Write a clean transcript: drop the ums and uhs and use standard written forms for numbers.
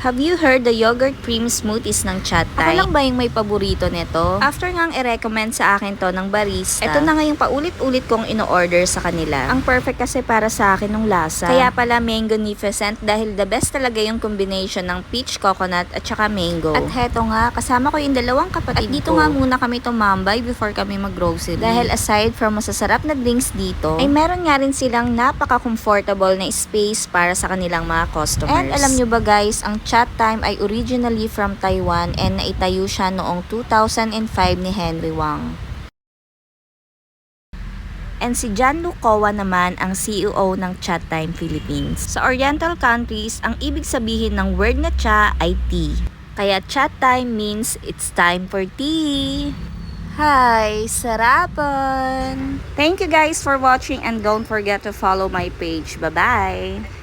Have you heard the yogurt cream smoothies ng Chat Time? Ako lang ba yung may paborito nito? After ngang i-recommend sa akin to ng barista, ito na nga yung paulit-ulit kong ino-order sa kanila. Ang perfect kasi para sa akin ng lasa. Kaya pala Mango-nificent dahil the best talaga yung combination ng peach coconut at saka mango. At heto nga, kasama ko yung dalawang kapatid at dito nga muna kami tumambay before kami mag-grocery. Dahil aside from masasarap na drinks dito, ay meron nga rin silang napaka-comfortable na space para sa kanilang mga customers. And alam nyo ba guys, ang Chat Time ay originally from Taiwan and naitayo siya noong 2005 ni Henry Wang. And si Gianluca Coa naman ang CEO ng Chat Time Philippines. Sa Oriental countries, ang ibig sabihin ng word na cha ay tea. Kaya Chat Time means it's time for tea. Hi, sarapan! Thank you guys for watching and don't forget to follow my page. Bye-bye!